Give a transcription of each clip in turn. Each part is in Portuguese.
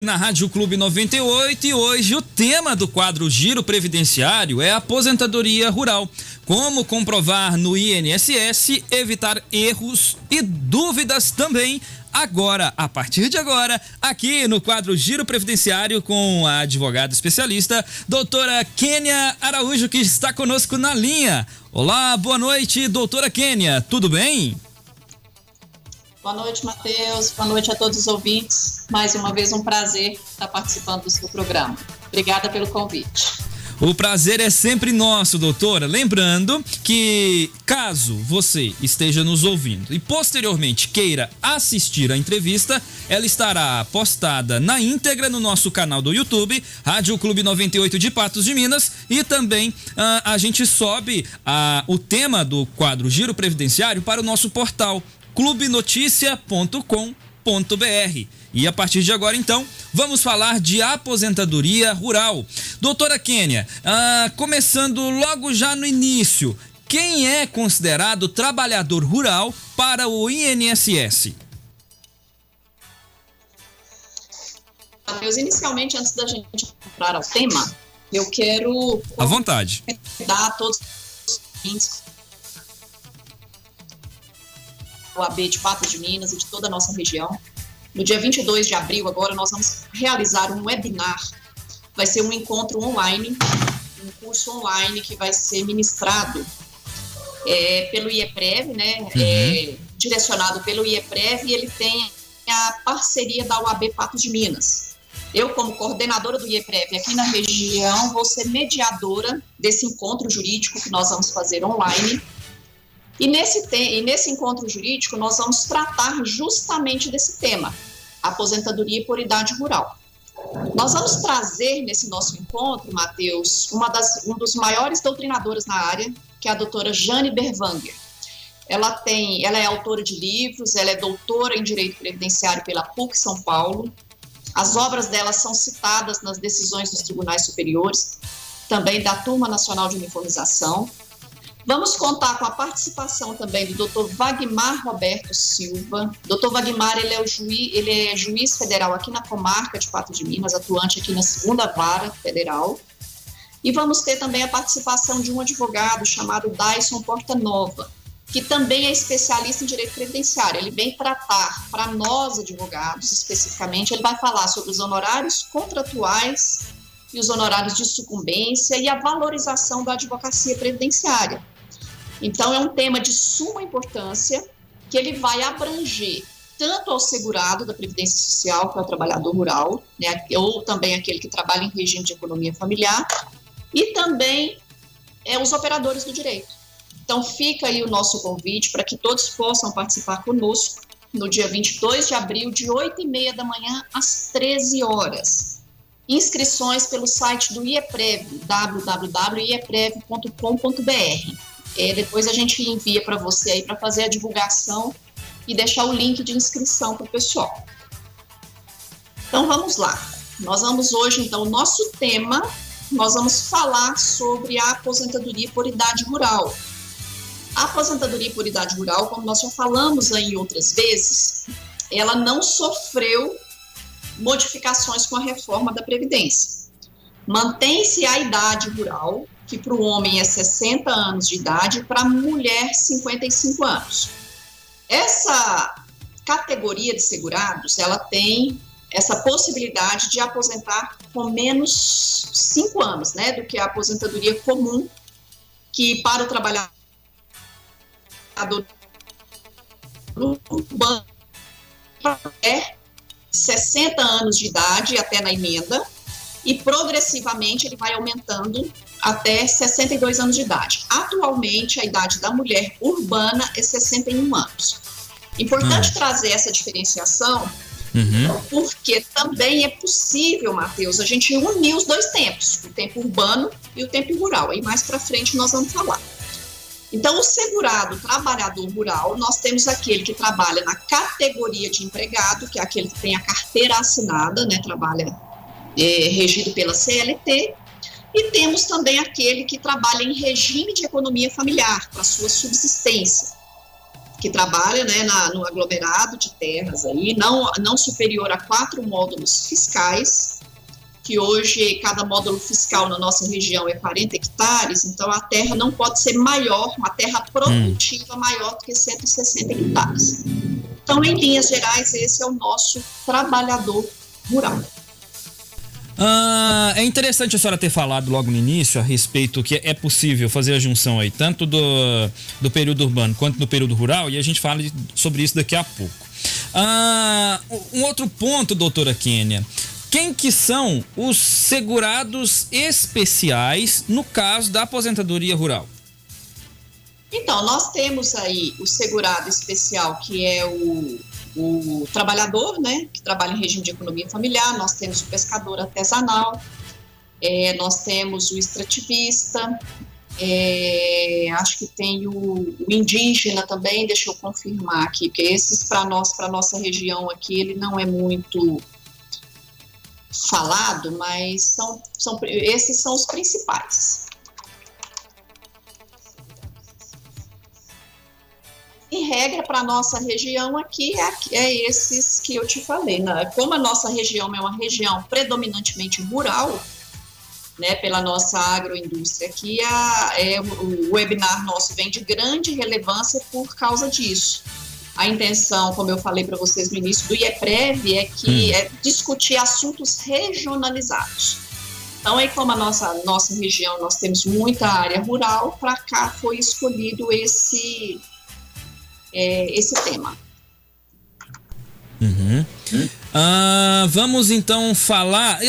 Na Rádio Clube 98 e hoje o tema do quadro Giro Previdenciário é aposentadoria rural. Como comprovar no INSS, evitar erros e dúvidas também. Agora, a partir de agora, aqui no quadro Giro Previdenciário com a advogada especialista, doutora Kênia Araújo, que está conosco na linha. Olá, boa noite, doutora Kênia, tudo bem? Boa noite, Matheus. Boa noite a todos os ouvintes. Mais uma vez um prazer estar participando do seu programa. Obrigada pelo convite. O prazer é sempre nosso, doutora. Lembrando que, caso você esteja nos ouvindo e posteriormente queira assistir a entrevista, ela estará postada na íntegra no nosso canal do YouTube, Rádio Clube 98 de Patos de Minas, e também a gente sobe o tema do quadro Giro Previdenciário para o nosso portal clubenoticia.com.br. E a partir de agora, então, vamos falar de aposentadoria rural. Doutora Kênia, começando logo já no início, quem é considerado trabalhador rural para o INSS? Matheus, inicialmente, antes da gente entrar ao tema, eu quero... À vontade. Dar a todos os ouvintes o AB de Patos de Minas e de toda a nossa região. No dia 22 de abril, agora, nós vamos realizar um webinar. Vai ser um encontro online, um curso online que vai ser ministrado pelo IEPREV, né? Direcionado pelo IEPREV, e ele tem a parceria da UAB Patos de Minas. Eu, como coordenadora do IEPREV aqui na região, vou ser mediadora desse encontro jurídico que nós vamos fazer online. E nesse encontro jurídico, nós vamos tratar justamente desse tema, aposentadoria por idade rural. Nós vamos trazer nesse nosso encontro, Matheus, um dos maiores doutrinadores na área, que é a doutora Jane Berwanger. Ela é autora de livros, ela é doutora em Direito Previdenciário pela PUC São Paulo. As obras dela são citadas nas decisões dos tribunais superiores, também da Turma Nacional de Uniformização. Vamos contar com a participação também do Dr. Wagmar Roberto Silva. Dr. Wagmar, ele é juiz federal aqui na comarca de Patos de Minas, atuante aqui na 2ª Vara Federal. E vamos ter também a participação de um advogado chamado Dyson Portanova, que também é especialista em direito previdenciário. Ele vem tratar, para nós advogados especificamente, ele vai falar sobre os honorários contratuais e os honorários de sucumbência e a valorização da advocacia previdenciária. Então, é um tema de suma importância que ele vai abranger tanto ao segurado da Previdência Social, que é o trabalhador rural, né, ou também aquele que trabalha em regime de economia familiar, e também os operadores do direito. Então, fica aí o nosso convite para que todos possam participar conosco no dia 22 de abril, de 8h30 da manhã às 13 horas. Inscrições pelo site do IEPREV, www.ieprev.com.br. Depois a gente envia para você aí para fazer a divulgação e deixar o link de inscrição para o pessoal. Então vamos lá. Nós vamos hoje, então, o nosso tema, nós vamos falar sobre a aposentadoria por idade rural. A aposentadoria por idade rural, como nós já falamos aí outras vezes, ela não sofreu modificações com a reforma da Previdência. Mantém-se a idade rural, que para o homem é 60 anos de idade, para a mulher 55 anos. Essa categoria de segurados, ela tem essa possibilidade de aposentar com menos 5 anos, né, do que a aposentadoria comum, que para o trabalhador urbano é 60 anos de idade até na emenda, e progressivamente ele vai aumentando até 62 anos de idade. Atualmente, a idade da mulher urbana é 61 anos. Importante trazer essa diferenciação, porque também é possível, Matheus, a gente unir os dois tempos, o tempo urbano e o tempo rural. Aí mais para frente nós vamos falar. Então, o segurado trabalhador rural, nós temos aquele que trabalha na categoria de empregado, que é aquele que tem a carteira assinada, né, trabalha regido pela CLT, e temos também aquele que trabalha em regime de economia familiar, para sua subsistência. que trabalha, né, no aglomerado de terras aí, não superior a 4 módulos fiscais, que hoje cada módulo fiscal na nossa região é 40 hectares, então a terra não pode ser maior, uma terra produtiva maior do que 160 hectares. Então, em linhas gerais, esse é o nosso trabalhador rural. É interessante a senhora ter falado logo no início a respeito que é possível fazer a junção aí, tanto do período urbano quanto do período rural, e a gente fala sobre isso daqui a pouco. Um outro ponto, doutora Kênia, quem que são os segurados especiais no caso da aposentadoria rural? Então, nós temos aí o segurado especial, que é o trabalhador, né, que trabalha em regime de economia familiar, nós temos o pescador artesanal, nós temos o extrativista, acho que tem o indígena também, deixa eu confirmar aqui, porque esses para nossa região aqui, ele não é muito falado, mas esses são os principais. Em regra, para a nossa região aqui, é esses que eu te falei, né? Como a nossa região é uma região predominantemente rural, né, pela nossa agroindústria aqui, o webinar nosso vem de grande relevância por causa disso. A intenção, como eu falei para vocês no início, do IEPREV é discutir assuntos regionalizados. Então, aí como a nossa região, nós temos muita área rural, para cá foi escolhido esse tema. Vamos então falar.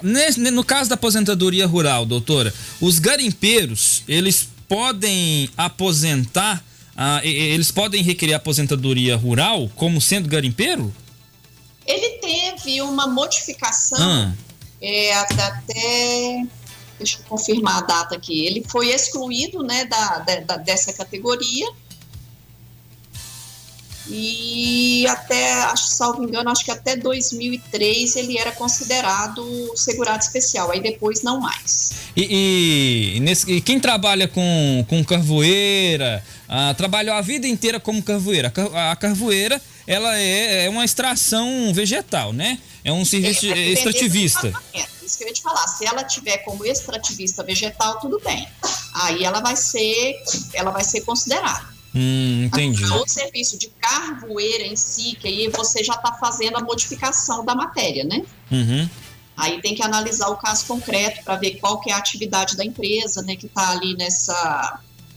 No caso da aposentadoria rural, doutora, os garimpeiros, eles podem aposentar, eles podem requerer aposentadoria rural como sendo garimpeiro? Ele teve uma modificação, até deixa eu confirmar a data aqui. Ele foi excluído, né, dessa categoria. E até, salvo engano, acho que até 2003 ele era considerado segurado especial, aí depois não mais. E quem trabalha com carvoeira, trabalhou a vida inteira como carvoeira. A carvoeira, ela é uma extração vegetal, né? É um serviço extrativista. Isso que eu ia te falar, se ela tiver como extrativista vegetal, tudo bem. Aí ela vai ser considerada. Entendi. O serviço de carvoeira em si, que aí você já está fazendo a modificação da matéria, né? Aí tem que analisar o caso concreto para ver qual que é a atividade da empresa, né, que está ali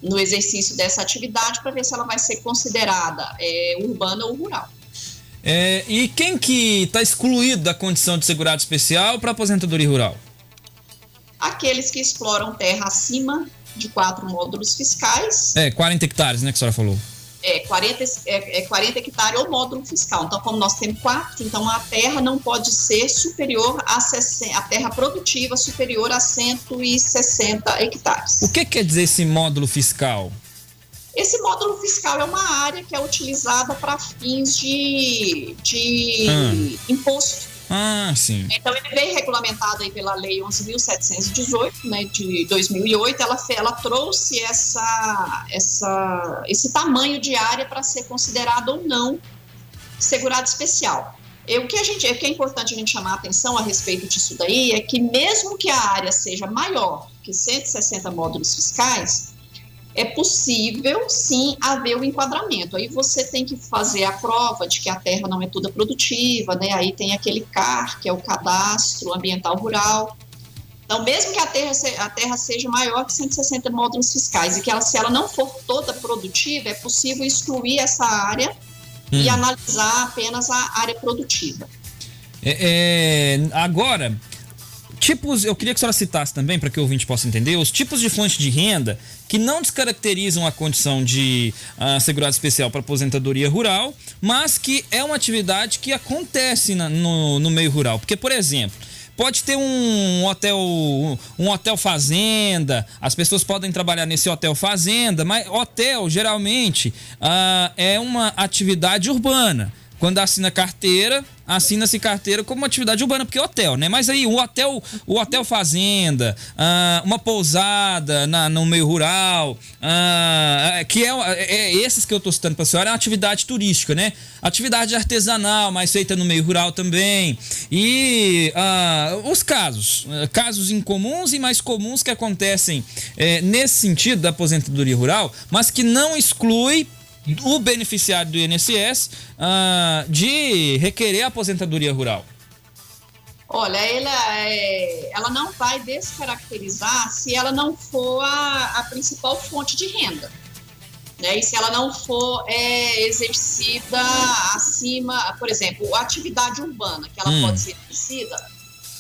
no exercício dessa atividade, para ver se ela vai ser considerada urbana ou rural. E quem que está excluído da condição de segurado especial para aposentadoria rural? Aqueles que exploram terra acima de 4 módulos fiscais. 40 hectares, né, que a senhora falou. 40 hectares ou módulo fiscal. Então, como nós temos 4, então a terra não pode ser superior a terra produtiva superior a 160 hectares. O que quer dizer esse módulo fiscal? Esse módulo fiscal é uma área que é utilizada para fins de imposto. Sim. Então, ele veio regulamentado aí pela Lei 11.718, né, de 2008. Ela trouxe esse tamanho de área para ser considerado ou não segurado especial. O que é importante a gente chamar a atenção a respeito disso daí é que mesmo que a área seja maior que 160 módulos fiscais, é possível, sim, haver o enquadramento. Aí você tem que fazer a prova de que a terra não é toda produtiva, né? Aí tem aquele CAR, que é o Cadastro Ambiental Rural. Então, mesmo que a terra seja maior que 160 módulos fiscais e que se ela não for toda produtiva, é possível excluir essa área e analisar apenas a área produtiva. Agora, eu queria que a senhora citasse também, para que o ouvinte possa entender, os tipos de fonte de renda que não descaracterizam a condição de segurado especial para aposentadoria rural, mas que é uma atividade que acontece no meio rural. Porque, por exemplo, pode ter um hotel fazenda, as pessoas podem trabalhar nesse hotel fazenda, mas hotel geralmente é uma atividade urbana. quando assina-se carteira como uma atividade urbana, porque é hotel, né? Mas aí o hotel fazenda, uma pousada no meio rural, que é esses que eu estou citando para a senhora, é uma atividade turística, né? Atividade artesanal, mas feita no meio rural também. E os casos incomuns e mais comuns que acontecem nesse sentido da aposentadoria rural, mas que não exclui o beneficiário do INSS de requerer a aposentadoria rural. Olha, ela não vai descaracterizar se ela não for a principal fonte de renda, né? E se ela não for exercida acima, por exemplo, a atividade urbana, que ela pode ser exercida,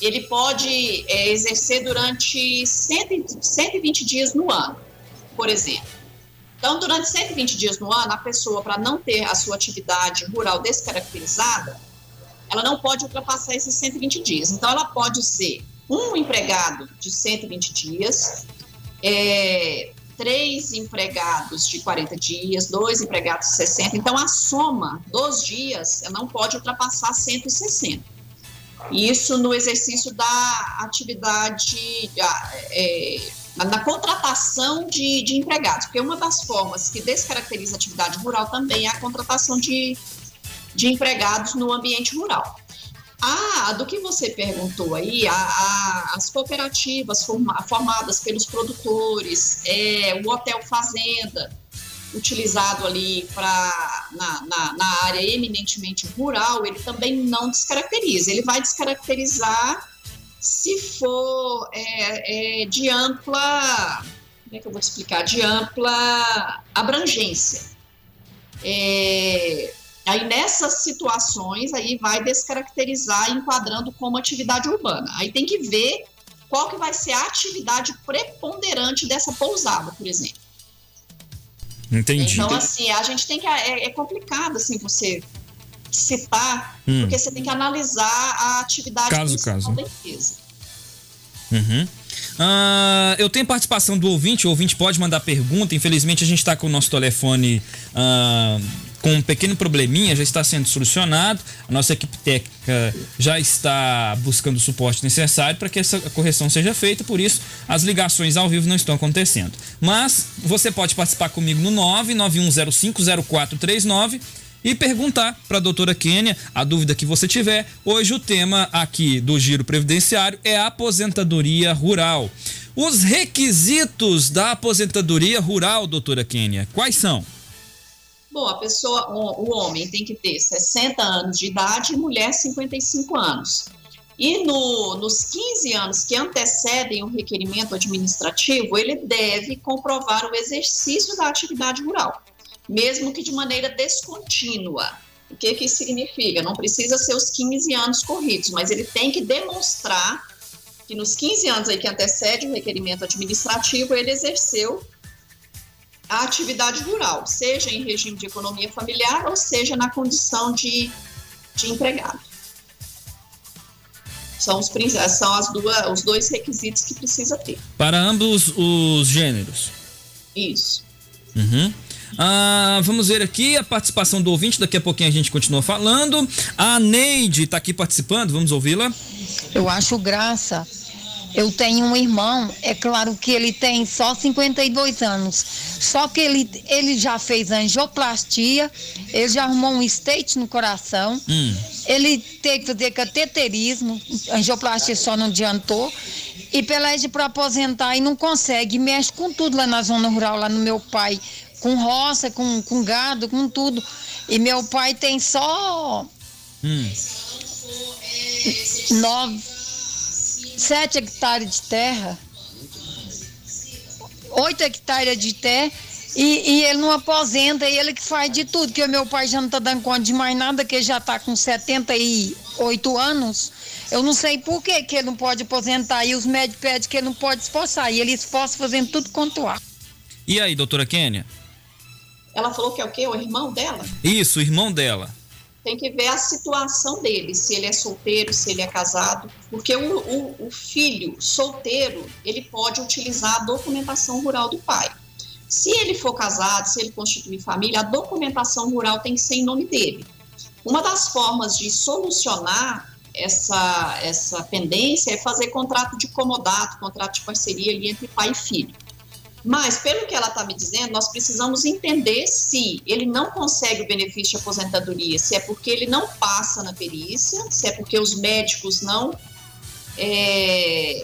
ele pode exercer durante 120 dias no ano, por exemplo. Então, durante 120 dias no ano, a pessoa, para não ter a sua atividade rural descaracterizada, ela não pode ultrapassar esses 120 dias. Então, ela pode ser um empregado de 120 dias, 3 empregados de 40 dias, 2 empregados de 60. Então, a soma dos dias não pode ultrapassar 160. Isso no exercício da atividade... na contratação de empregados, porque uma das formas que descaracteriza a atividade rural também é a contratação de empregados no ambiente rural. Do que você perguntou aí, as cooperativas formadas pelos produtores, o hotel fazenda, utilizado ali na área eminentemente rural, ele também não descaracteriza, ele vai descaracterizar se for de ampla, como é que eu vou te explicar, de ampla abrangência. Aí nessas situações, aí vai descaracterizar, enquadrando como atividade urbana. Aí tem que ver qual que vai ser a atividade preponderante dessa pousada, por exemplo. Entendi. Então, assim, a gente tem que... É complicado, assim, você citar, porque você tem que analisar a atividade principal da empresa. Eu tenho participação do ouvinte. O ouvinte pode mandar pergunta. Infelizmente a gente está com o nosso telefone com um pequeno probleminha, já está sendo solucionado. A nossa equipe técnica já está buscando o suporte necessário para que essa correção seja feita, por isso as ligações ao vivo não estão acontecendo. Mas você pode participar comigo no 991050439 e perguntar para a doutora Kênia a dúvida que você tiver. Hoje o tema aqui do Giro Previdenciário é a aposentadoria rural. Os requisitos da aposentadoria rural, doutora Kênia, quais são? Bom, o homem tem que ter 60 anos de idade e mulher 55 anos. E nos 15 anos que antecedem o requerimento administrativo, ele deve comprovar o exercício da atividade rural, mesmo que de maneira descontínua. O que isso significa? Não precisa ser os 15 anos corridos, mas ele tem que demonstrar que nos 15 anos aí que antecede o requerimento administrativo, ele exerceu a atividade rural, seja em regime de economia familiar ou seja na condição de empregado. São os dois requisitos que precisa ter. Para ambos os gêneros? Isso. Vamos ver aqui a participação do ouvinte, daqui a pouquinho a gente continua falando. A Neide está aqui participando, vamos ouvi-la. Eu acho graça. Eu tenho um irmão, é claro que ele tem só 52 anos, só que ele já fez angioplastia, ele já arrumou um stent no coração, ele teve que fazer cateterismo, angioplastia só não adiantou, e pede para aposentar e não consegue, mexe com tudo lá na zona rural, lá no meu pai, com roça, com gado, com tudo, e meu pai tem só 7 hectares de terra, 8 hectares de terra, e ele não aposenta, e ele que faz de tudo, porque o meu pai já não está dando conta de mais nada, que ele já está com 78 anos, eu não sei por que ele não pode aposentar, e os médicos pedem que ele não pode esforçar, e ele esforça fazendo tudo quanto há. E aí, doutora Kênia? Ela falou que é o quê? O irmão dela? Isso, o irmão dela. Tem que ver a situação dele, se ele é solteiro, se ele é casado, porque o filho solteiro, ele pode utilizar a documentação rural do pai. Se ele for casado, se ele constituir família, a documentação rural tem que ser em nome dele. Uma das formas de solucionar essa pendência é fazer contrato de comodato, contrato de parceria ali entre pai e filho. Mas, pelo que ela está me dizendo, nós precisamos entender se ele não consegue o benefício de aposentadoria, se é porque ele não passa na perícia, se é porque os médicos não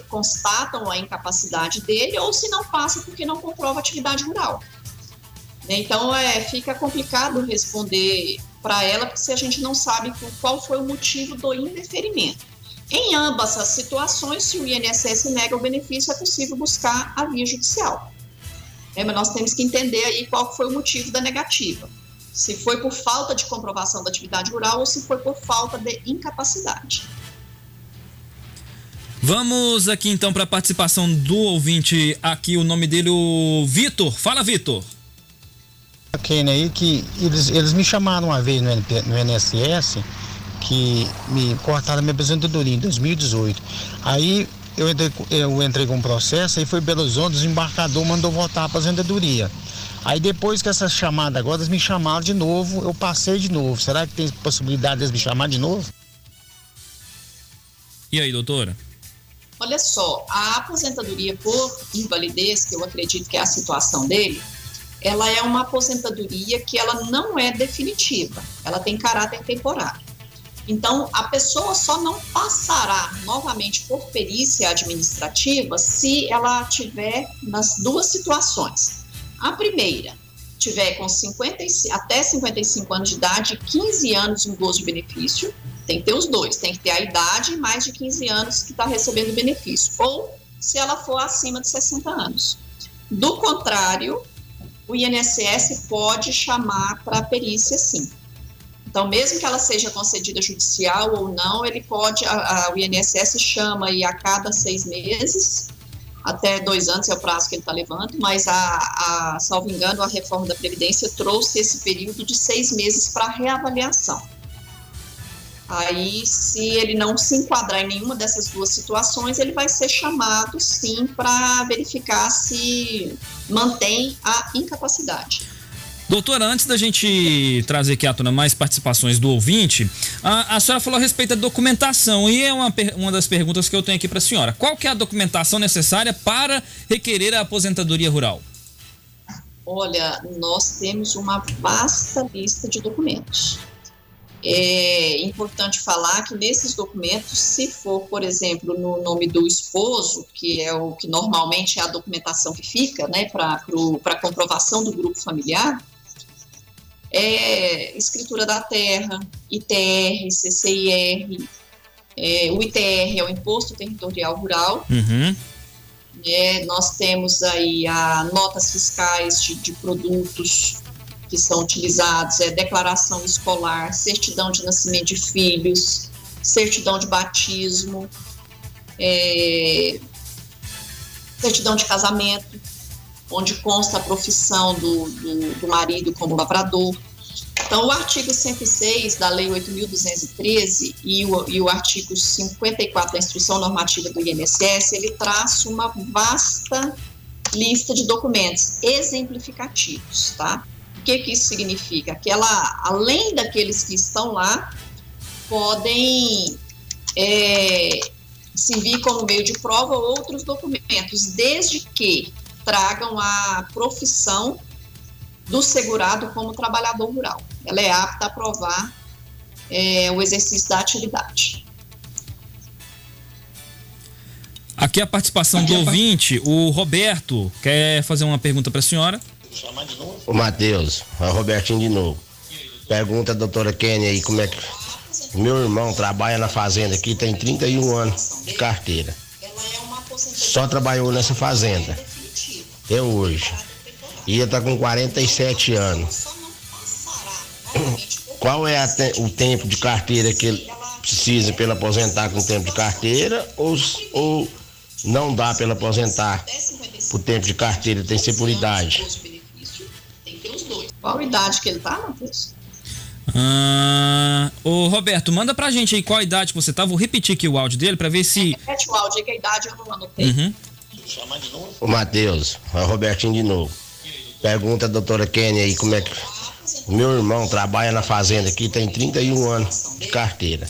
constatam a incapacidade dele, ou se não passa porque não comprova atividade rural. Então, fica complicado responder para ela, porque se a gente não sabe qual foi o motivo do indeferimento. Em ambas as situações, se o INSS nega o benefício, é possível buscar a via judicial. Mas nós temos que entender aí qual foi o motivo da negativa. Se foi por falta de comprovação da atividade rural ou se foi por falta de incapacidade. Vamos aqui então para a participação do ouvinte aqui, o nome dele, o Vitor. Fala, Vitor. Aí que eles me chamaram uma vez no INSS, que me cortaram a minha aposentadoria em 2018. Aí eu entrei com um processo, aí foi Belo Horizonte, o desembarcador mandou voltar a aposentadoria. Aí depois que essa chamada agora, eles me chamaram de novo, eu passei de novo. Será que tem possibilidade de eles me chamar de novo? E aí, doutora? Olha só, a aposentadoria por invalidez, que eu acredito que é a situação dele, ela é uma aposentadoria que ela não é definitiva, ela tem caráter temporário. Então, a pessoa só não passará novamente por perícia administrativa se ela tiver nas duas situações. A primeira, tiver com até 55 anos de idade, 15 anos em gozo de benefício, tem que ter os dois, tem que ter a idade e mais de 15 anos que está recebendo benefício, ou se ela for acima de 60 anos. Do contrário, o INSS pode chamar para a perícia, sim. Então, mesmo que ela seja concedida judicial ou não, ele pode, o INSS chama aí a cada 6 meses, até 2 anos é o prazo que ele está levando, mas, salvo engano, a reforma da Previdência trouxe esse período de 6 meses para reavaliação. Aí, se ele não se enquadrar em nenhuma dessas duas situações, ele vai ser chamado, sim, para verificar se mantém a incapacidade. Doutora, antes da gente trazer aqui à tona mais participações do ouvinte, a senhora falou a respeito da documentação e é uma das perguntas que eu tenho aqui para a senhora. Qual que é a documentação necessária para requerer a aposentadoria rural? Olha, nós temos uma vasta lista de documentos. É importante falar que nesses documentos, se for, por exemplo, no nome do esposo, que é o que normalmente é a documentação que fica, né, para comprovação do grupo familiar, escritura da terra, ITR, CCIR, o ITR é o Imposto Territorial Rural. Uhum. Nós temos aí notas fiscais de produtos que são utilizados, declaração escolar, certidão de nascimento de filhos, certidão de batismo, certidão de casamento, onde consta a profissão do marido como lavrador. Então, o artigo 106 da Lei 8.213 e o artigo 54 da Instrução Normativa do INSS, ele traça uma vasta lista de documentos exemplificativos, tá? O que isso significa? Que ela, além daqueles que estão lá, podem servir como meio de prova outros documentos, desde que tragam a profissão do segurado como trabalhador rural. Ela é apta a provar o exercício da atividade. Aqui a participação do ouvinte, o Roberto, quer fazer uma pergunta para a senhora. O Matheus, é o Robertinho de novo. Pergunta a doutora Kênia aí como é que... Meu irmão trabalha na fazenda aqui, tem 31 anos de carteira. Só trabalhou nessa fazenda. Até hoje. Ia estar com 47 anos. Qual é o tempo de carteira que ele precisa para ele aposentar com tempo de carteira? Ou não dá para ele aposentar por tempo de carteira, tem que ser por idade? Qual idade que ele tá, Matheus? Ô Roberto, manda pra gente aí qual a idade que você tá. Vou repetir aqui o áudio dele pra ver se... Repete o áudio aí, que a idade eu não anotei. Uhum. O Matheus, é o Robertinho de novo. Pergunta a doutora Kênia aí como é que... O meu irmão trabalha na fazenda aqui, tem 31 anos de carteira.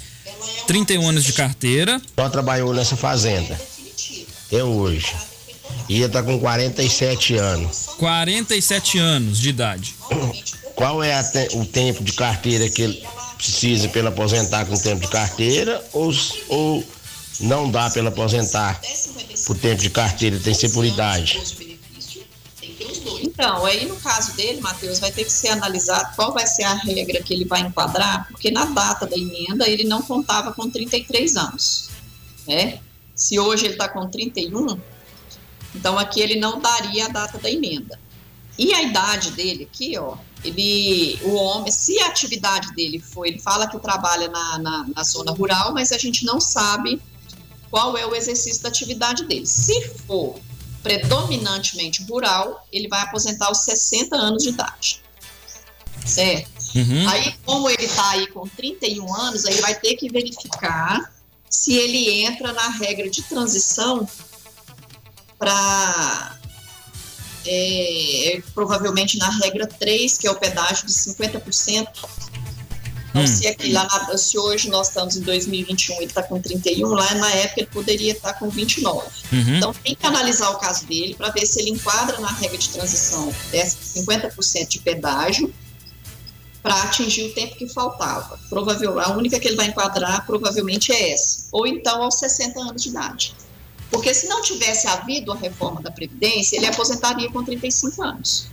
31 anos de carteira. Só trabalhou nessa fazenda. Eu hoje. E ele tá com 47 anos. 47 anos de idade. Qual é o tempo de carteira que ele precisa para ele aposentar com o tempo de carteira? Ou não dá para ele aposentar por tempo de carteira, tem que ser por idade? Então, aí no caso dele, Matheus, vai ter que ser analisado qual vai ser a regra que ele vai enquadrar, porque na data da emenda ele não contava com 33 anos, né? Se hoje ele está com 31, então aqui ele não daria a data da emenda. E a idade dele aqui, ó, o homem, se a atividade dele foi, ele fala que trabalha na zona rural, mas a gente não sabe qual é o exercício da atividade dele. Se for predominantemente rural, ele vai aposentar aos 60 anos de idade, certo? Uhum. Aí, como ele está aí com 31 anos, aí vai ter que verificar se ele entra na regra de transição para, provavelmente na regra 3, que é o pedágio de 50%. Então, se hoje nós estamos em 2021, ele está com 31, lá na época ele poderia estar com 29. Uhum. Então, tem que analisar o caso dele para ver se ele enquadra na regra de transição dessa 50% de pedágio para atingir o tempo que faltava. Provavelmente, a única que ele vai enquadrar provavelmente é essa. Ou então aos 60 anos de idade. Porque se não tivesse havido a reforma da Previdência, ele aposentaria com 35 anos.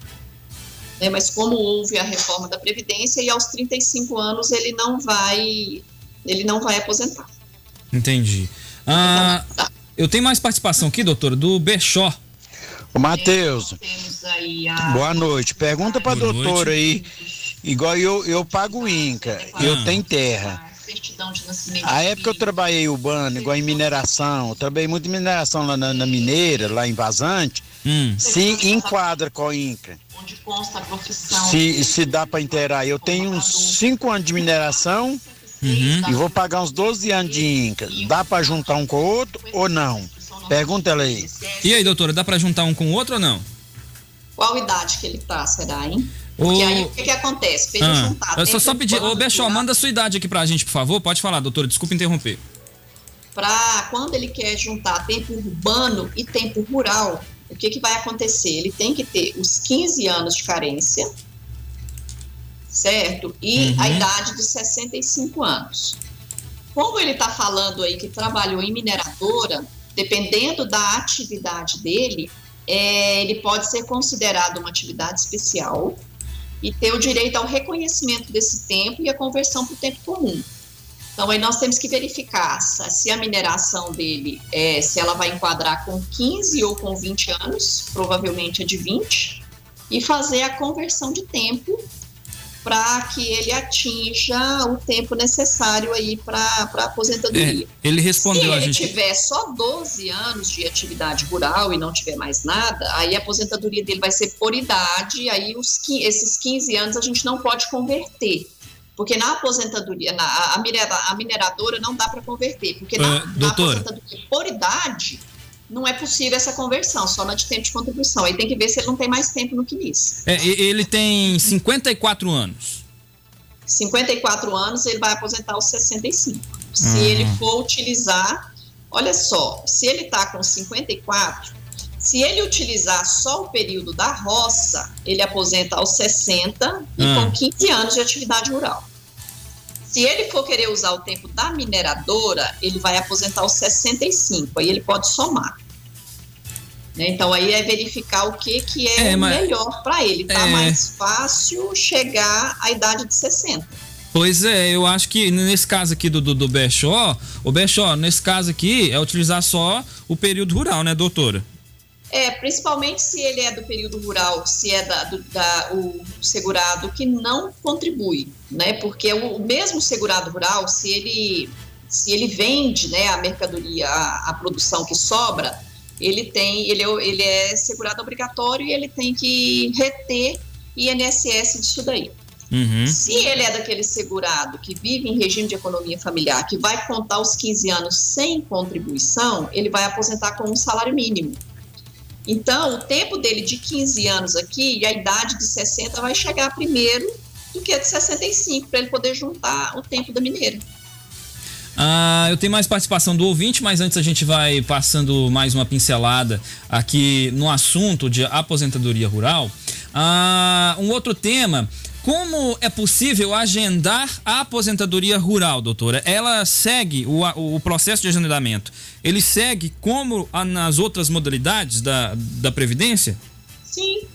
Mas como houve a reforma da Previdência, e aos 35 anos ele não vai aposentar. Entendi. Eu tenho mais participação aqui, doutora, do Bechó. Ô, Matheus, boa noite. Pergunta pra doutora aí, igual eu pago o INCA, eu tenho terra. A época que eu trabalhei urbano, igual em mineração, eu trabalhei muito em mineração lá na Mineira, lá em Vazante, se enquadra com o INCA. Onde consta a profissão. Se dá para inteirar. Eu tenho uns 5 anos de mineração e vou pagar uns 12 anos de INCA. Dá para juntar um com o outro ou não? Pergunta ela aí. E aí, doutora, dá para juntar um com o outro ou não? Qual idade que ele tá, será, hein? Porque aí o que acontece? Pra ele juntar. Eu só pedir, ô Bechó, manda a sua idade aqui pra gente, por favor. Pode falar, doutora, desculpa interromper. Quando ele quer juntar tempo urbano e tempo rural, o que vai acontecer? Ele tem que ter os 15 anos de carência, certo? E a idade de 65 anos. Como ele está falando aí que trabalhou em mineradora, dependendo da atividade dele, ele pode ser considerado uma atividade especial e ter o direito ao reconhecimento desse tempo e a conversão para o tempo comum. Então, aí nós temos que verificar se a mineração dele, se ela vai enquadrar com 15 ou com 20 anos, provavelmente é de 20, e fazer a conversão de tempo para que ele atinja o tempo necessário aí para a aposentadoria. Ele respondeu se ele tiver só 12 anos de atividade rural e não tiver mais nada, aí a aposentadoria dele vai ser por idade, aí esses 15 anos a gente não pode converter. Porque na aposentadoria, a mineradora não dá para converter, porque na aposentadoria por idade não é possível essa conversão, só na de tempo de contribuição. Aí tem que ver se ele não tem mais tempo no CNIS. Ele tem 54 anos. 54 anos, ele vai aposentar aos 65. Se ele for utilizar, olha só, se ele está com 54, se ele utilizar só o período da roça, ele aposenta aos 60 e com 15 anos de atividade rural. Se ele for querer usar o tempo da mineradora, ele vai aposentar aos 65, aí ele pode somar. Então aí é verificar o que é melhor para ele. Tá mais fácil chegar à idade de 60. Pois é, eu acho que nesse caso aqui do Bechó, nesse caso aqui é utilizar só o período rural, né, doutora? Principalmente se ele é do período rural, se é o segurado que não contribui, né? Porque o mesmo segurado rural, se ele vende, né, a mercadoria, a produção que sobra, ele é segurado obrigatório e ele tem que reter INSS disso daí. Se ele é daquele segurado que vive em regime de economia familiar, que vai contar os 15 anos sem contribuição, ele vai aposentar com um salário mínimo. Então, o tempo dele de 15 anos aqui e a idade de 60 vai chegar primeiro do que a de 65, para ele poder juntar o tempo da mineira. Eu tenho mais participação do ouvinte, mas antes a gente vai passando mais uma pincelada aqui no assunto de aposentadoria rural. Um outro tema: como é possível agendar a aposentadoria rural, doutora? Ela segue o processo de agendamento, ele segue como nas outras modalidades da Previdência? Sim,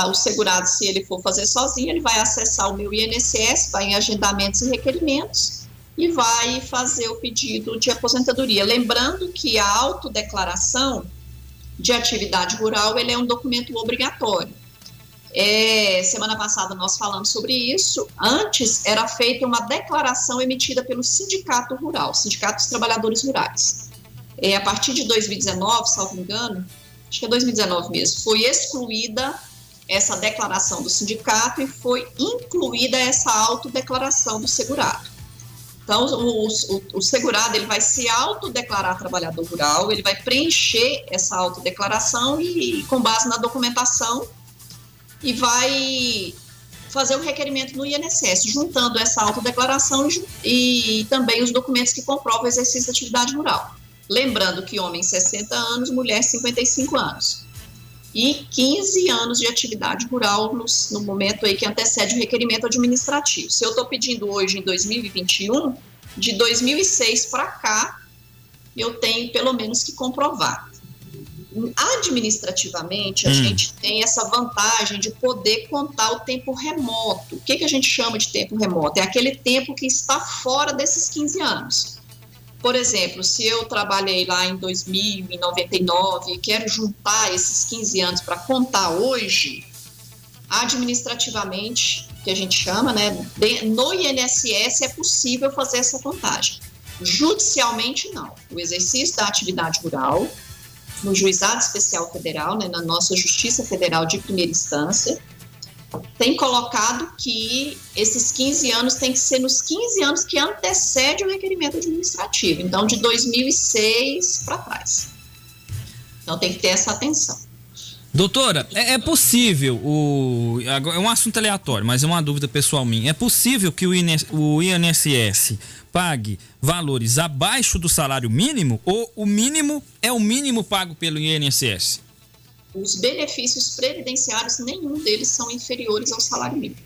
o segurado, se ele for fazer sozinho, ele vai acessar o meu INSS, vai em agendamentos e requerimentos e vai fazer o pedido de aposentadoria. Lembrando que a autodeclaração de atividade rural, ele é um documento obrigatório. Semana passada nós falamos sobre isso. Antes era feita uma declaração emitida pelo Sindicato Rural, Sindicato dos Trabalhadores Rurais. A partir de 2019, salvo engano, acho que é 2019 mesmo, foi excluída essa declaração do sindicato e foi incluída essa autodeclaração do segurado. Então, o segurado, ele vai se autodeclarar trabalhador rural, ele vai preencher essa autodeclaração e, com base na documentação, e vai fazer o requerimento no INSS, juntando essa autodeclaração e também os documentos que comprovam o exercício da atividade rural. Lembrando que homem 60 anos, mulher 55 anos. E 15 anos de atividade rural no momento aí que antecede o requerimento administrativo. Se eu estou pedindo hoje em 2021, de 2006 para cá, eu tenho pelo menos que comprovar. Administrativamente, a gente tem essa vantagem de poder contar o tempo remoto. O que a gente chama de tempo remoto? É aquele tempo que está fora desses 15 anos. Por exemplo, se eu trabalhei lá em 2099 e quero juntar esses 15 anos para contar hoje, administrativamente, que a gente chama, né, no INSS é possível fazer essa contagem. Judicialmente, não. O exercício da atividade rural, no Juizado Especial Federal, né, na nossa Justiça Federal de primeira instância, tem colocado que esses 15 anos tem que ser nos 15 anos que antecede o requerimento administrativo. Então, de 2006 para trás. Então, tem que ter essa atenção. Doutora, é possível, é um assunto aleatório, mas é uma dúvida pessoal minha, é possível que o INSS pague valores abaixo do salário mínimo ou o mínimo é o mínimo pago pelo INSS? Os benefícios previdenciários, nenhum deles são inferiores ao salário mínimo.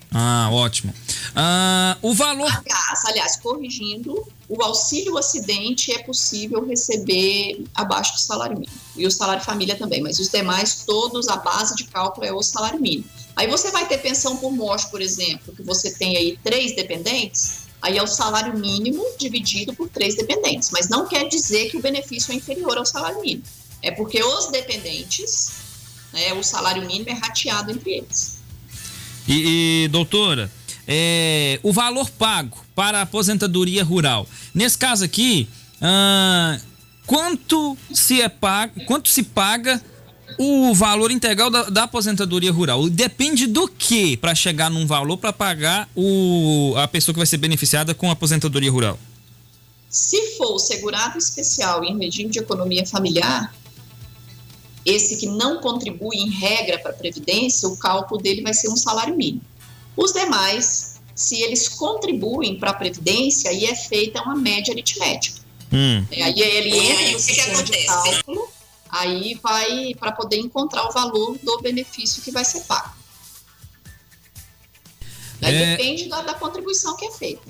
Ótimo. O valor... Aliás, corrigindo, o auxílio acidente é possível receber abaixo do salário mínimo. E o salário família também, mas os demais, todos, a base de cálculo é o salário mínimo. Aí você vai ter pensão por morte, por exemplo, que você tem aí 3 dependentes, aí é o salário mínimo dividido por 3 dependentes. Mas não quer dizer que o benefício é inferior ao salário mínimo. É porque os dependentes... o salário mínimo é rateado entre eles. Doutora, o valor pago para a aposentadoria rural, nesse caso aqui, quanto se paga o valor integral da aposentadoria rural? Depende do que para chegar num valor para pagar a pessoa que vai ser beneficiada com a aposentadoria rural? Se for o segurado especial em regime de economia familiar, esse que não contribui em regra para a Previdência, o cálculo dele vai ser um salário mínimo. Os demais, se eles contribuem para a Previdência, aí é feita uma média aritmética. Aí ele entra no sistema de cálculo, aí vai para poder encontrar o valor do benefício que vai ser pago. Aí depende da contribuição que é feita.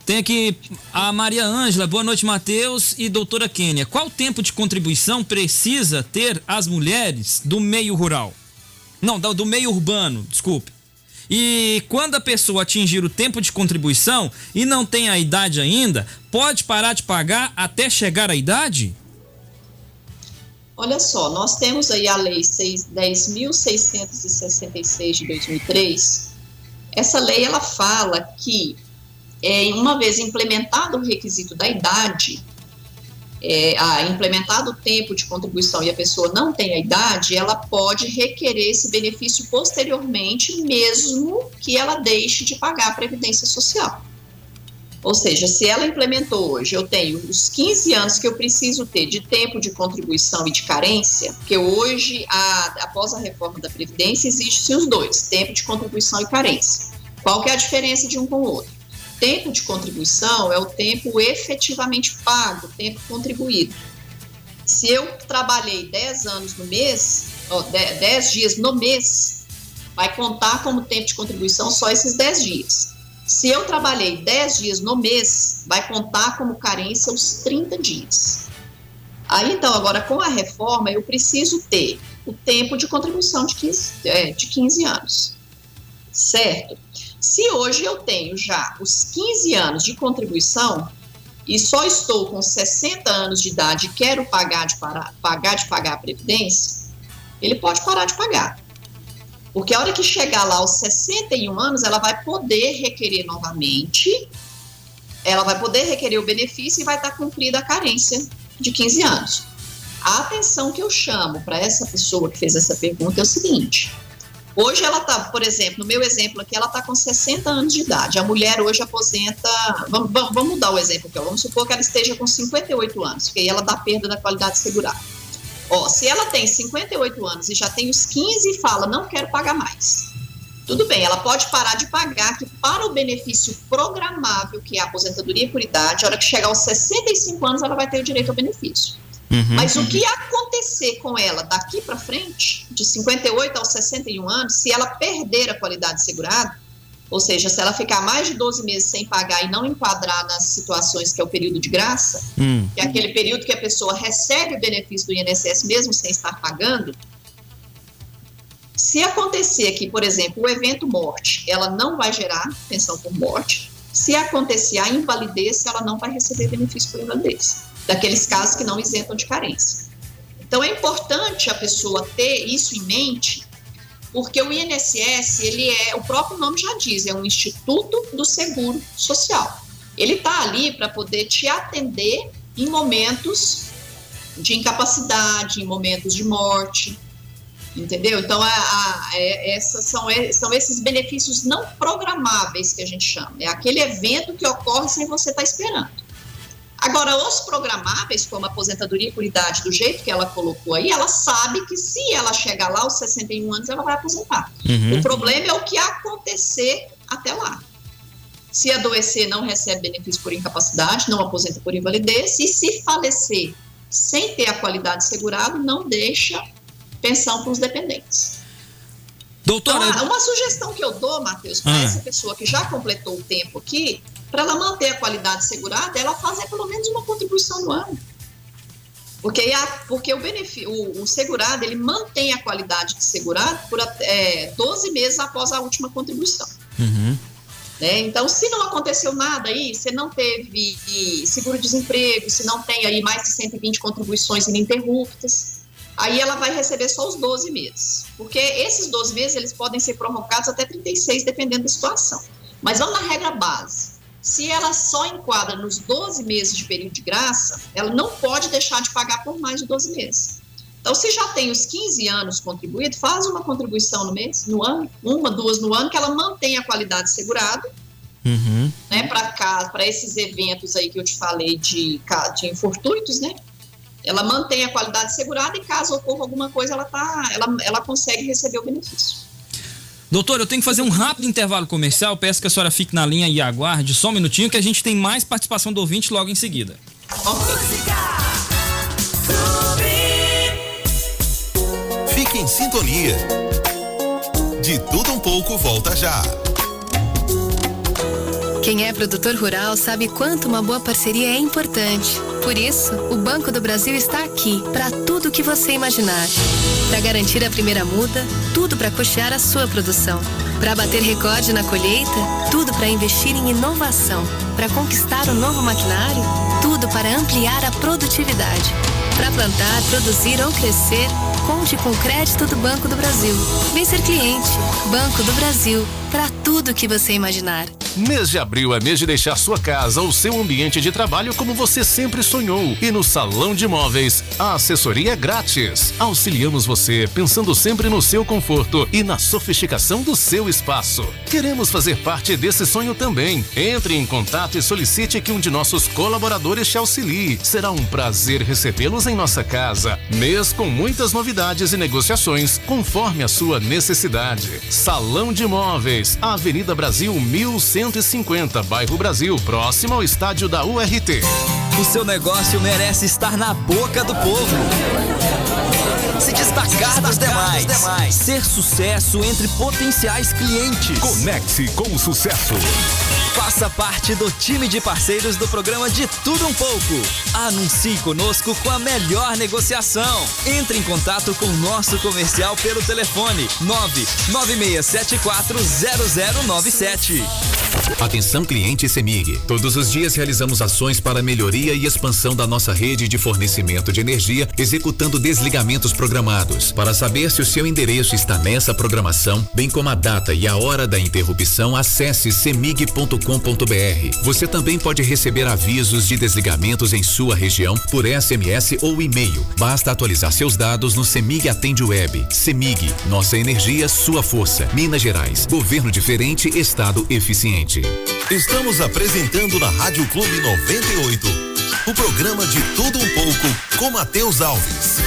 Tem aqui a Maria Ângela, boa noite, Matheus e doutora Kênia. Qual tempo de contribuição precisa ter as mulheres do meio rural? Não, do meio urbano, desculpe. E quando a pessoa atingir o tempo de contribuição e não tem a idade ainda, pode parar de pagar até chegar à idade? Olha só, nós temos aí a Lei 10.666 de 2003. Essa lei, ela fala que uma vez implementado o requisito da idade, implementado o tempo de contribuição e a pessoa não tem a idade, ela pode requerer esse benefício posteriormente, mesmo que ela deixe de pagar a Previdência Social. Ou seja, se ela implementou hoje, eu tenho os 15 anos que eu preciso ter de tempo de contribuição e de carência, porque hoje, após a reforma da Previdência, existem os dois, tempo de contribuição e carência. Qual que é a diferença de um com o outro? Tempo de contribuição é o tempo efetivamente pago, tempo contribuído. Se eu trabalhei 10 anos no mês, 10 dias no mês, vai contar como tempo de contribuição só esses 10 dias. Se eu trabalhei 10 dias no mês, vai contar como carência os 30 dias. Aí, então, agora com a reforma, eu preciso ter o tempo de contribuição de 15 anos, certo? Se hoje eu tenho já os 15 anos de contribuição e só estou com 60 anos de idade e quero pagar de pagar a Previdência, ele pode parar de pagar. Porque a hora que chegar lá aos 61 anos, ela vai poder requerer novamente, ela vai poder requerer o benefício e vai estar cumprida a carência de 15 anos. A atenção que eu chamo para essa pessoa que fez essa pergunta é o seguinte: hoje ela está, por exemplo, no meu exemplo aqui, ela está com 60 anos de idade. A mulher hoje aposenta, vamos mudar o exemplo aqui, vamos supor que ela esteja com 58 anos, porque aí ela dá perda da qualidade segurada. Se ela tem 58 anos e já tem os 15 e fala, não quero pagar mais. Tudo bem, ela pode parar de pagar, que para o benefício programável, que é a aposentadoria por idade, a hora que chegar aos 65 anos, ela vai ter o direito ao benefício. Mas o que acontecer com ela daqui para frente, de 58 aos 61 anos, se ela perder a qualidade segurada, ou seja, se ela ficar mais de 12 meses sem pagar e não enquadrar nas situações que é o período de graça, que é aquele período que a pessoa recebe o benefício do INSS mesmo sem estar pagando, se acontecer aqui, por exemplo, o evento morte, ela não vai gerar pensão por morte. Se acontecer a invalidez, ela não vai receber benefício por invalidez, daqueles casos que não isentam de carência. Então, é importante a pessoa ter isso em mente, porque o INSS, o próprio nome já diz, é um Instituto do Seguro Social. Ele está ali para poder te atender em momentos de incapacidade, em momentos de morte, entendeu? Então, são esses benefícios não programáveis que a gente chama. É aquele evento que ocorre sem você estar esperando. Agora, os programáveis, como a aposentadoria por idade, do jeito que ela colocou aí, ela sabe que se ela chegar lá aos 61 anos, ela vai aposentar. O problema é o que acontecer até lá. Se adoecer, não recebe benefício por incapacidade, não aposenta por invalidez, e se falecer sem ter a qualidade segurada, não deixa pensão para os dependentes. Doutora, então, uma sugestão que eu dou, Matheus, para essa pessoa que já completou o tempo aqui, para ela manter a qualidade segurada, ela fazer pelo menos uma contribuição no ano. Porque o segurado, ele mantém a qualidade de segurado por 12 meses após a última contribuição. Então, se não aconteceu nada aí, você não teve seguro-desemprego, se não tem aí mais de 120 contribuições ininterruptas, aí ela vai receber só os 12 meses. Porque esses 12 meses, eles podem ser prorrogados até 36, dependendo da situação. Mas vamos na regra base. Se ela só enquadra nos 12 meses de período de graça, ela não pode deixar de pagar por mais de 12 meses. Então, se já tem os 15 anos contribuído, faz uma contribuição no mês, no ano, 1, 2 no ano, que ela mantém a qualidade segurada, né, para esses eventos aí que eu te falei de infortúnios, né? Ela mantém a qualidade segurada e caso ocorra alguma coisa, ela consegue receber o benefício. Doutor, eu tenho que fazer um rápido intervalo comercial, peço que a senhora fique na linha e aguarde só um minutinho que a gente tem mais participação do ouvinte logo em seguida. Fique em sintonia. De Tudo Um Pouco volta já. Quem é produtor rural sabe quanto uma boa parceria é importante. Por isso, o Banco do Brasil está aqui para tudo o que você imaginar. Para garantir a primeira muda, tudo para custear a sua produção. Para bater recorde na colheita, tudo para investir em inovação. Para conquistar o novo maquinário, tudo para ampliar a produtividade. Para plantar, produzir ou crescer, conte com o crédito do Banco do Brasil. Vem ser cliente. Banco do Brasil. para tudo que você imaginar. Mês de abril é mês de deixar sua casa ou seu ambiente de trabalho como você sempre sonhou. E no Salão de Móveis, a assessoria é grátis. Auxiliamos você pensando sempre no seu conforto e na sofisticação do seu espaço. Queremos fazer parte desse sonho também. Entre em contato e solicite que um de nossos colaboradores te auxilie. Será um prazer recebê-los em nossa casa. Mês com muitas novidades e negociações, conforme a sua necessidade. Salão de Móveis, Avenida Brasil 1150, Bairro Brasil, próximo ao estádio da URT. O seu negócio merece estar na boca do povo. Se destacar dos demais. Ser sucesso entre potenciais clientes. Conecte com o sucesso. Faça parte do time de parceiros do programa De Tudo Um Pouco. Anuncie conosco com a melhor negociação. Entre em contato com o nosso comercial pelo telefone 996740097. Atenção cliente CEMIG. Todos os dias realizamos ações para melhoria e expansão da nossa rede de fornecimento de energia, executando desligamentos programados. Para saber se o seu endereço está nessa programação, bem como a data e a hora da interrupção, acesse cemig.com.br. Você também pode receber avisos de desligamentos em sua região por SMS ou e-mail. Basta atualizar seus dados no CEMIG Atende Web. CEMIG, nossa energia, sua força. Minas Gerais, governo diferente, estado eficiente. Estamos apresentando na Rádio Clube 98 o programa De Tudo Um Pouco com Matheus Alves.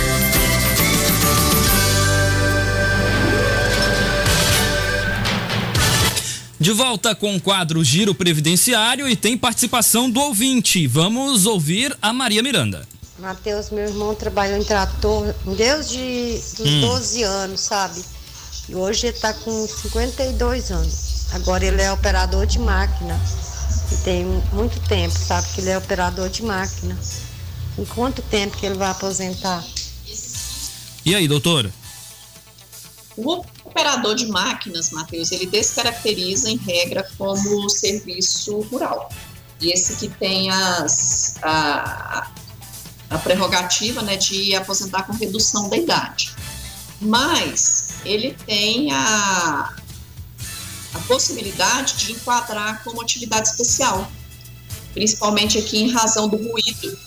De volta com o quadro Giro Previdenciário e tem participação do ouvinte. Vamos ouvir a Maria Miranda. Matheus, meu irmão trabalhou em trator desde os 12 anos, sabe? E hoje ele está com 52 anos. Agora ele é operador de máquina. E tem muito tempo, sabe? Que ele é operador de máquina. Em quanto tempo que ele vai aposentar? E aí, doutora? O operador de máquinas, Matheus, ele descaracteriza em regra como serviço rural. E esse que tem a prerrogativa, né, de aposentar com redução da idade. Mas ele tem a possibilidade de enquadrar como atividade especial, principalmente aqui em razão do ruído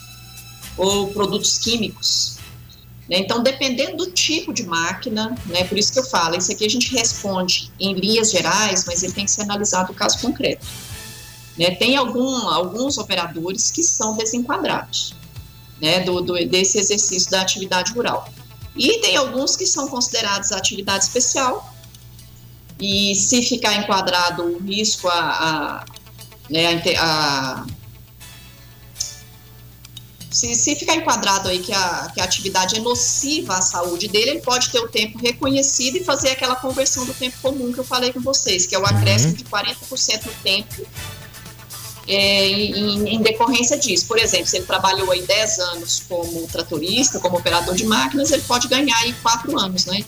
ou produtos químicos. Então, dependendo do tipo de máquina, né, por isso que eu falo, isso aqui a gente responde em linhas gerais, mas ele tem que ser analisado o caso concreto. Né, tem alguns operadores que são desenquadrados, né, desse exercício da atividade rural. E tem alguns que são considerados atividade especial, e se ficar enquadrado o risco se ficar enquadrado aí que a atividade é nociva à saúde dele, ele pode ter o tempo reconhecido e fazer aquela conversão do tempo comum que eu falei com vocês, que é o acréscimo de 40% do tempo em decorrência disso. Por exemplo, se ele trabalhou aí 10 anos como tratorista, como operador de máquinas, ele pode ganhar aí 4 anos, né,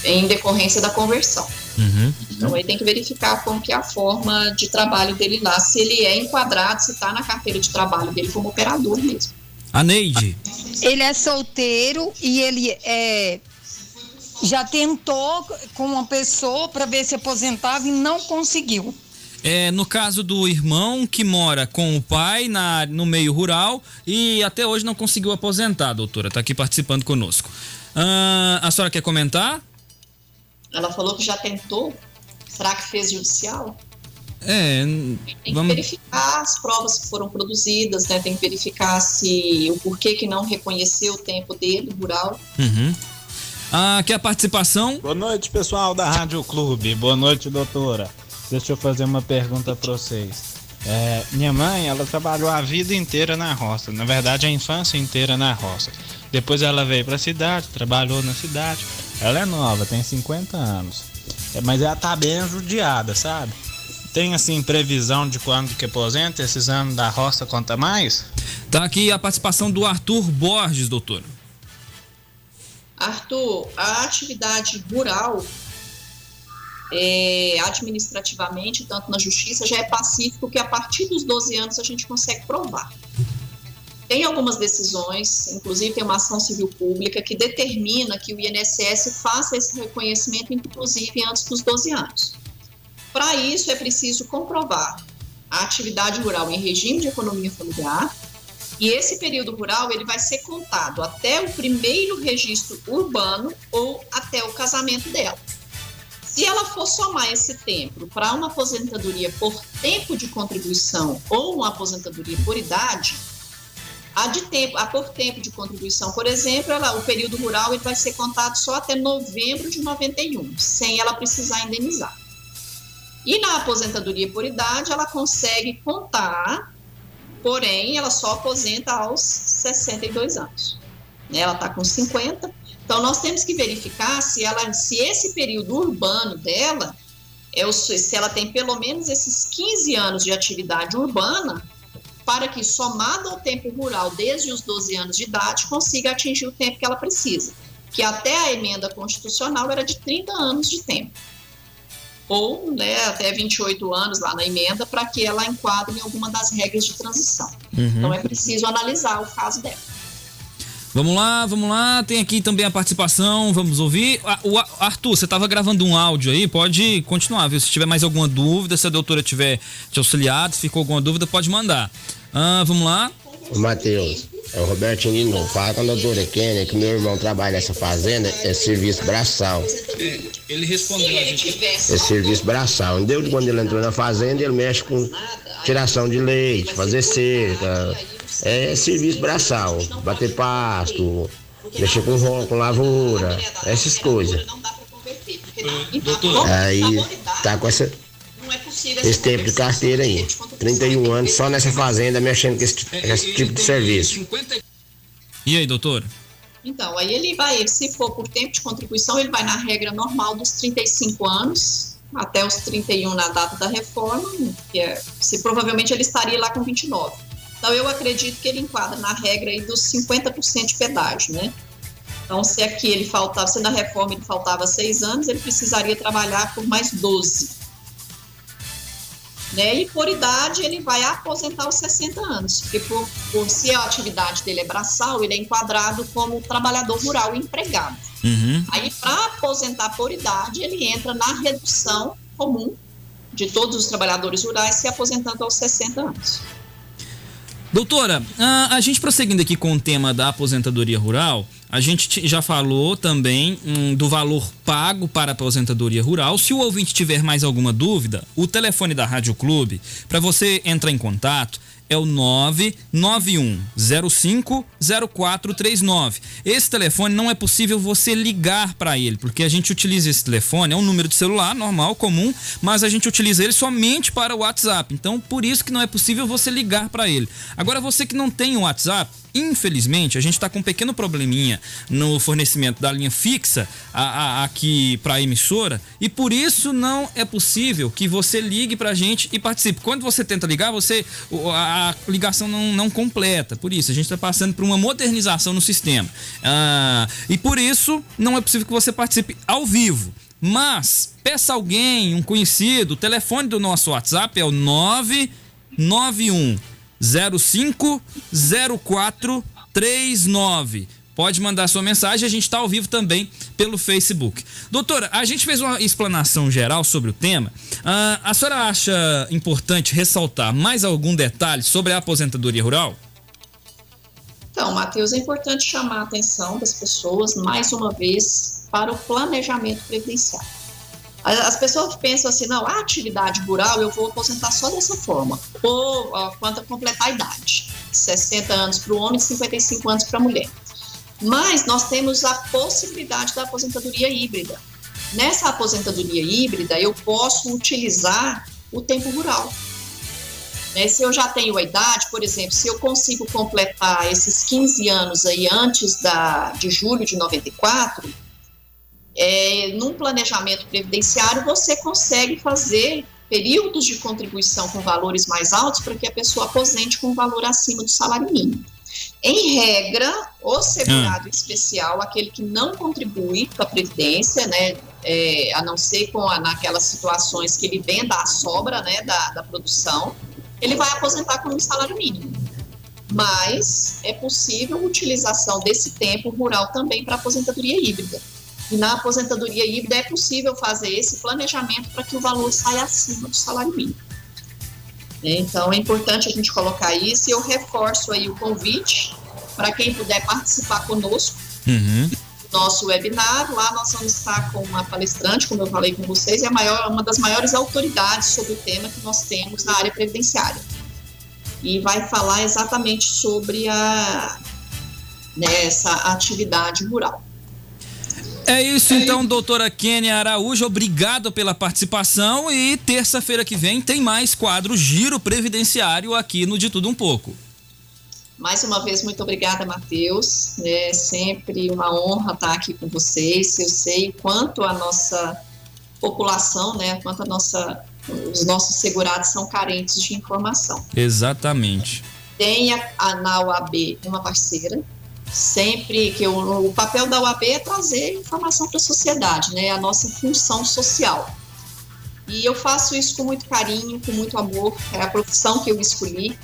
em decorrência da conversão. Então aí tem que verificar como que é a forma de trabalho dele lá, se ele é enquadrado, se está na carteira de trabalho dele como operador mesmo. A Neide. Ele é solteiro e ele já tentou com uma pessoa para ver se aposentava e não conseguiu. No caso do irmão que mora com o pai no meio rural e até hoje não conseguiu aposentar, doutora, está aqui participando conosco. A senhora quer comentar? Ela falou que já tentou. Será que fez judicial? Tem que verificar as provas que foram produzidas, né? Tem que verificar o porquê que não reconheceu o tempo dele, rural. Aqui a participação. Boa noite, pessoal da Rádio Clube. Boa noite, doutora. Deixa eu fazer uma pergunta para vocês. Minha mãe, ela trabalhou a vida inteira na roça. Na verdade, a infância inteira na roça. Depois ela veio para a cidade, trabalhou na cidade. Ela é nova, tem 50 anos. Mas ela tá bem judiada, sabe? Tem, assim, previsão de quando que aposenta? Esses anos da roça conta mais? Tá aqui a participação do Arthur Borges, doutor. Arthur, a atividade rural, administrativamente, tanto na justiça, já é pacífico que a partir dos 12 anos a gente consegue provar. Tem algumas decisões, inclusive tem uma ação civil pública que determina que o INSS faça esse reconhecimento, inclusive antes dos 12 anos. Para isso, é preciso comprovar a atividade rural em regime de economia familiar, e esse período rural ele vai ser contado até o primeiro registro urbano ou até o casamento dela. Se ela for somar esse tempo para uma aposentadoria por tempo de contribuição ou uma aposentadoria por idade, a por tempo de contribuição, por exemplo, o período rural ele vai ser contado só até novembro de 91, sem ela precisar indenizar. E na aposentadoria por idade, ela consegue contar, porém, ela só aposenta aos 62 anos. Ela está com 50, então nós temos que verificar se esse período urbano dela, se ela tem pelo menos esses 15 anos de atividade urbana, para que, somado ao tempo rural desde os 12 anos de idade, consiga atingir o tempo que ela precisa, que até a emenda constitucional era de 30 anos de tempo, ou até 28 anos lá na emenda, para que ela enquadre em alguma das regras de transição. Então é preciso analisar o caso dela. Vamos lá, tem aqui também a participação, vamos ouvir. O Arthur, você estava gravando um áudio aí, pode continuar, viu? Se tiver mais alguma dúvida, se a doutora tiver te auxiliado, se ficou alguma dúvida, pode mandar. Vamos lá. Ô Matheus, é o Robertinho de novo. Fala com a doutora Kênia que meu irmão trabalha nessa fazenda, é serviço braçal. Ele respondeu a gente. É serviço braçal. Desde quando ele entrou na fazenda, ele mexe com tiração de leite, fazer cerca. É serviço braçal, bater pasto, mexer com lavoura, essas coisas. Doutor. Aí tá com esse tempo de carteira aí, 31 anos só nessa fazenda mexendo com esse tipo de serviço. E aí, doutor? Então, aí ele vai, se for por tempo de contribuição, ele vai na regra normal dos 35 anos até os 31 na data da reforma, que provavelmente ele estaria lá com 29. Então, eu acredito que ele enquadra na regra aí dos 50% de pedágio, né? Então, se na reforma ele faltava 6 anos, ele precisaria trabalhar por mais 12. Né? E por idade, ele vai aposentar aos 60 anos, porque se a atividade dele é braçal, ele é enquadrado como trabalhador rural empregado. Aí, para aposentar por idade, ele entra na redução comum de todos os trabalhadores rurais se aposentando aos 60 anos. Doutora, a gente prosseguindo aqui com o tema da aposentadoria rural, a gente já falou também do valor pago para a aposentadoria rural. Se o ouvinte tiver mais alguma dúvida, o telefone da Rádio Clube, para você entrar em contato, é o 991050439. Esse telefone não é possível você ligar para ele, porque a gente utiliza esse telefone, é um número de celular normal, comum, mas a gente utiliza ele somente para o WhatsApp. Então, por isso que não é possível você ligar para ele. Agora, você que não tem o WhatsApp, infelizmente, a gente está com um pequeno probleminha no fornecimento da linha fixa aqui para a emissora, e por isso não é possível que você ligue para a gente e participe. Quando você tenta ligar, a ligação não completa. Por isso, a gente está passando por uma modernização no sistema. E por isso, não é possível que você participe ao vivo. Mas, peça alguém, um conhecido, o telefone do nosso WhatsApp é o 991050439. Pode mandar sua mensagem, a gente está ao vivo também pelo Facebook. Doutora, a gente fez uma explanação geral sobre o tema. A senhora acha importante ressaltar mais algum detalhe sobre a aposentadoria rural? Então, Matheus, é importante chamar a atenção das pessoas, mais uma vez, para o planejamento previdenciário. As pessoas pensam assim, não, a atividade rural eu vou aposentar só dessa forma, ou quanto a completar a idade, 60 anos para o homem e 55 anos para a mulher. Mas nós temos a possibilidade da aposentadoria híbrida. Nessa aposentadoria híbrida, eu posso utilizar o tempo rural. Se eu já tenho a idade, por exemplo, se eu consigo completar esses 15 anos aí antes de julho de 94, num planejamento previdenciário, você consegue fazer períodos de contribuição com valores mais altos para que a pessoa aposente com um valor acima do salário mínimo. Em regra, o segurado especial, aquele que não contribui para a Previdência, né, a não ser naquelas situações que ele venda a sobra, né, da produção, ele vai aposentar com um salário mínimo. Mas é possível a utilização desse tempo rural também para aposentadoria híbrida. E na aposentadoria híbrida é possível fazer esse planejamento para que o valor saia acima do salário mínimo. Então é importante a gente colocar isso, e eu reforço aí o convite para quem puder participar conosco do nosso webinar. Lá nós vamos estar com uma palestrante, como eu falei com vocês, uma das maiores autoridades sobre o tema que nós temos na área previdenciária. E vai falar exatamente sobre essa atividade rural. É isso então, doutora Kênia Araújo, obrigado pela participação, e terça-feira que vem tem mais quadro Giro Previdenciário aqui no De Tudo Um Pouco. Mais uma vez, muito obrigada, Matheus. É sempre uma honra estar aqui com vocês. Eu sei quanto a nossa população, quanto os nossos segurados são carentes de informação. Exatamente. Tem na UAB uma parceira. Sempre que o papel da UAB é trazer informação para a sociedade, a nossa função social. E eu faço isso com muito carinho, com muito amor, é a profissão que eu escolhi.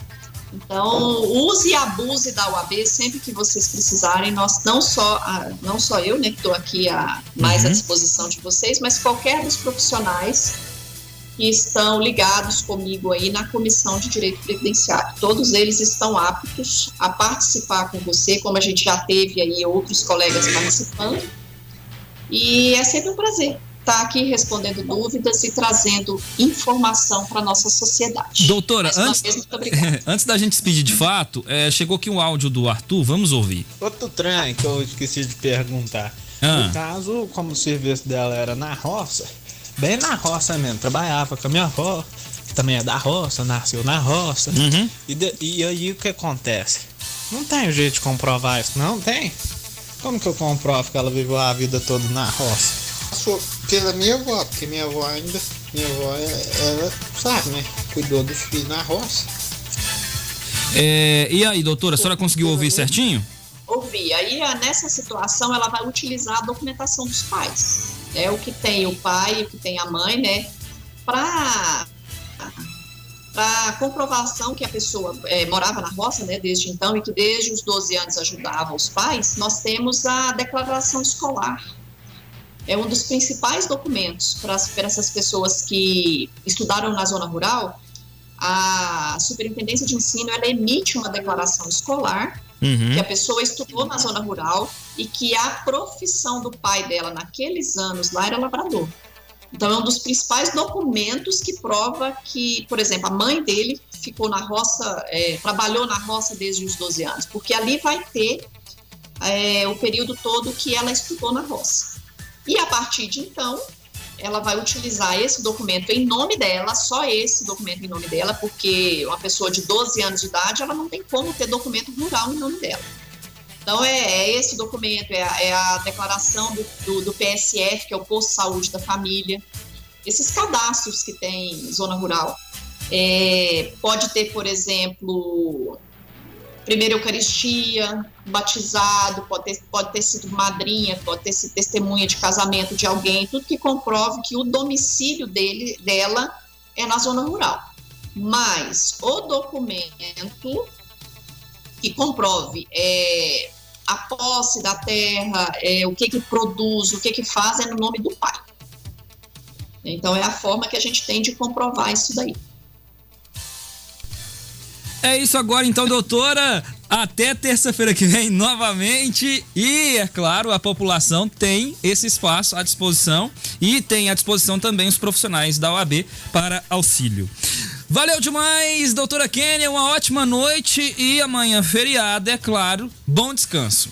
Então, use e abuse da UAB sempre que vocês precisarem. Nós, não só eu, que estou aqui mais à disposição de vocês, mas qualquer dos profissionais que estão ligados comigo aí na Comissão de Direito Previdenciário. Todos eles estão aptos a participar com você, como a gente já teve aí outros colegas participando. E é sempre um prazer estar aqui respondendo dúvidas e trazendo informação para a nossa sociedade. Doutora, antes da gente despedir de fato, chegou aqui um áudio do Arthur, vamos ouvir. Outro trem que eu esqueci de perguntar. No caso, como o serviço dela era na roça, bem na roça mesmo, trabalhava com a minha avó, que também é da roça, nasceu na roça. E aí o que acontece? Não tem jeito de comprovar isso, não tem? Como que eu comprovo que ela viveu a vida toda na roça? Pela minha avó, porque minha avó, ela sabe, cuidou dos filhos na roça. E aí, doutora, a senhora conseguiu ouvir certinho? Ouvi. Aí, nessa situação, ela vai utilizar a documentação dos pais. O que tem o pai, o que tem a mãe, para comprovação que a pessoa morava na roça, desde então, e que desde os 12 anos ajudava os pais, nós temos a declaração escolar. É um dos principais documentos para essas pessoas que estudaram na zona rural. A Superintendência de Ensino, ela emite uma declaração escolar, que a pessoa estudou na zona rural e que a profissão do pai dela naqueles anos lá era lavrador. Então é um dos principais documentos que prova que, por exemplo, a mãe dele ficou na roça, trabalhou na roça desde os 12 anos, porque ali vai ter o período todo que ela estudou na roça. E a partir de então, ela vai utilizar esse documento em nome dela, só esse documento em nome dela, porque uma pessoa de 12 anos de idade, ela não tem como ter documento rural em nome dela. Então, esse documento, é a declaração do PSF, que é o Posto de Saúde da Família, esses cadastros que tem em zona rural. Pode ter, por exemplo, primeira Eucaristia, batizado, pode ter sido madrinha, pode ter sido testemunha de casamento de alguém, tudo que comprove que o domicílio dela é na zona rural. Mas o documento que comprove a posse da terra, o que produz, o que faz, é no nome do pai. Então é a forma que a gente tem de comprovar isso daí. É isso agora então, doutora. Até terça-feira que vem novamente. E, é claro, a população tem esse espaço à disposição e tem à disposição também os profissionais da OAB para auxílio. Valeu demais, doutora Kênia. Uma ótima noite e amanhã feriado, é claro. Bom descanso.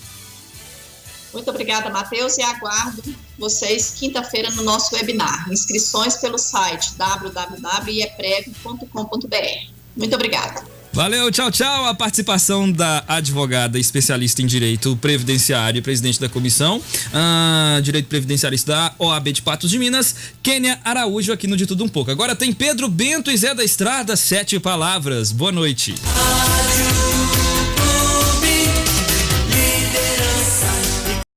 Muito obrigada, Matheus, e aguardo vocês quinta-feira no nosso webinar. Inscrições pelo site www.ieprev.com.br. Muito obrigada. Valeu, tchau, tchau. A participação da advogada especialista em direito previdenciário e presidente da comissão, direito previdenciarista da OAB de Patos de Minas, Kênia Araújo, aqui no De Tudo Um Pouco. Agora tem Pedro Bento e Zé da Estrada, 7 palavras. Boa noite.